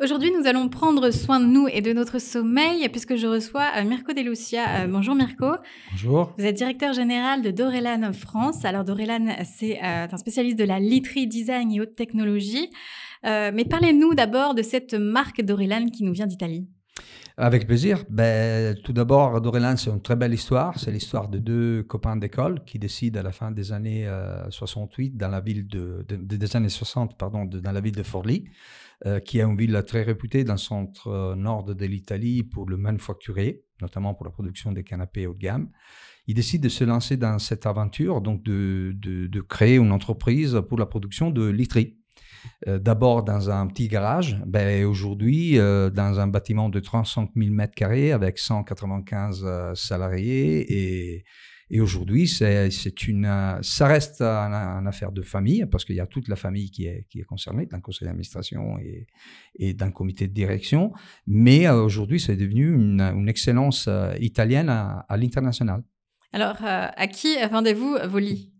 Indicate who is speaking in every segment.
Speaker 1: Aujourd'hui, nous allons prendre soin de nous et de notre sommeil puisque je reçois Mirko De Lucia. Bonjour Mirko,
Speaker 2: Bonjour.
Speaker 1: vous êtes directeur général de Dorelane France. Alors Dorelane, c'est un spécialiste de la literie, design et haute technologie. Mais parlez-nous d'abord de cette marque Dorelane qui nous vient d'Italie.
Speaker 2: Avec plaisir. Tout d'abord, Dorelane, c'est une très belle histoire. C'est l'histoire de deux copains d'école qui décident à la fin des années 68, dans la ville des années 60, pardon, dans la ville de Forlì, qui est une ville très réputée dans le centre nord de l'Italie pour le manufacturier, notamment pour la production des canapés haut de gamme. Ils décident de se lancer dans cette aventure, donc de créer une entreprise pour la production de literie. D'abord dans un petit garage, aujourd'hui dans un bâtiment de 35 000 mètres carrés avec 195 salariés et aujourd'hui ça reste une affaire de famille parce qu'il y a toute la famille qui est concernée d'un conseil d'administration et d'un comité de direction, mais aujourd'hui c'est devenu une excellence italienne à l'international.
Speaker 1: Alors, à qui vendez-vous vos lits ?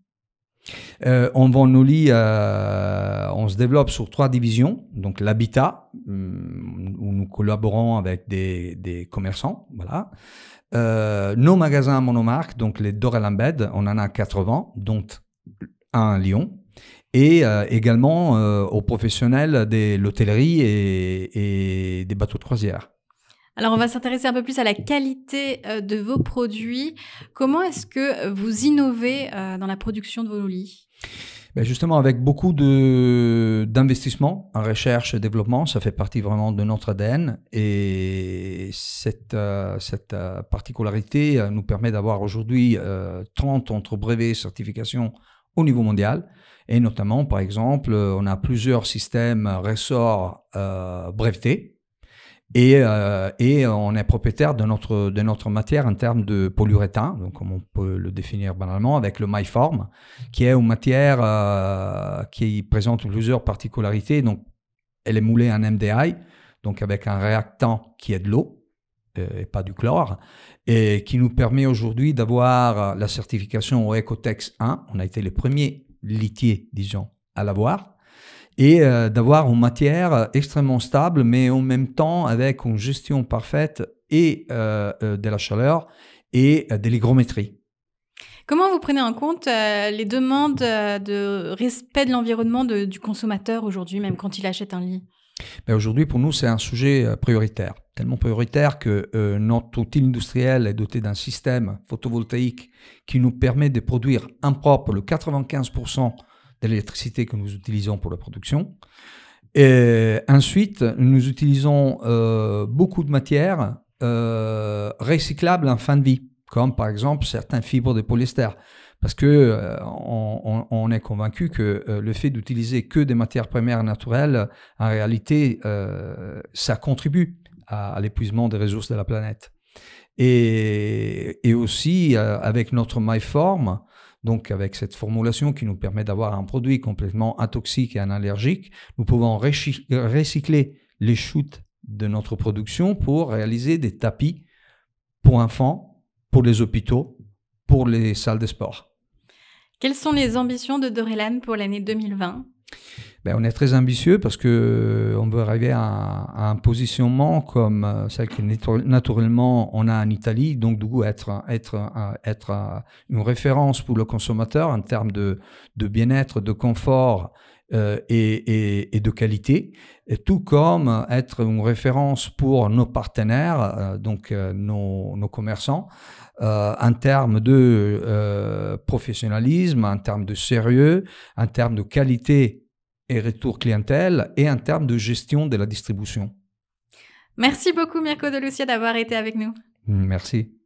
Speaker 2: On vend nos lits, on se développe sur 3 divisions. Donc l'habitat, où nous collaborons avec des commerçants, voilà. Nos magasins monomarques, donc les Dorelane Bed, on en a 80, dont un à Lyon. Et également aux professionnels de l'hôtellerie et des bateaux de croisière.
Speaker 1: Alors, on va s'intéresser un peu plus à la qualité de vos produits. Comment est-ce que vous innovez dans la production de vos lits ?
Speaker 2: Justement, avec beaucoup d'investissement en recherche et développement, ça fait partie vraiment de notre ADN. Et cette particularité nous permet d'avoir aujourd'hui 30 entre brevets et certifications au niveau mondial. Et notamment, par exemple, on a plusieurs systèmes ressorts brevetés. Et on est propriétaire de notre matière en termes de polyuréthane, donc comme on peut le définir banalement, avec le MyForm, qui est une matière qui présente plusieurs particularités. Donc, elle est moulée en MDI, donc avec un réactant qui est de l'eau et pas du chlore, et qui nous permet aujourd'hui d'avoir la certification au Ecotex 1. On a été les premiers litiers, disons, à l'avoir. Et d'avoir une matière extrêmement stable, mais en même temps avec une gestion parfaite et de la chaleur et de l'hygrométrie.
Speaker 1: Comment vous prenez en compte les demandes de respect de l'environnement du consommateur aujourd'hui, même quand il achète un lit ?
Speaker 2: Aujourd'hui, pour nous, c'est un sujet prioritaire. Tellement prioritaire que notre outil industriel est doté d'un système photovoltaïque qui nous permet de produire en propre le 95% de l'électricité que nous utilisons pour la production. Et ensuite, nous utilisons beaucoup de matières recyclables en fin de vie, comme par exemple certaines fibres de polyester. Parce que on est convaincu que le fait d'utiliser que des matières premières naturelles, en réalité, ça contribue à l'épuisement des ressources de la planète. Et aussi, avec notre MyForm, donc avec cette formulation qui nous permet d'avoir un produit complètement atoxique et analergique, nous pouvons recycler les chutes de notre production pour réaliser des tapis pour enfants, pour les hôpitaux, pour les salles de sport.
Speaker 1: Quelles sont les ambitions de Dorelane pour l'année 2020 ?
Speaker 2: On est très ambitieux parce qu'on veut arriver à un positionnement comme celle que naturellement on a en Italie, donc du coup être une référence pour le consommateur en termes de bien-être, de confort et de qualité, et tout comme être une référence pour nos partenaires, donc nos commerçants, en termes de professionnalisme, en termes de sérieux, en termes de qualité et retour clientèle, et en termes de gestion de la distribution.
Speaker 1: Merci beaucoup Mirko De Lucia d'avoir été avec nous.
Speaker 2: Merci.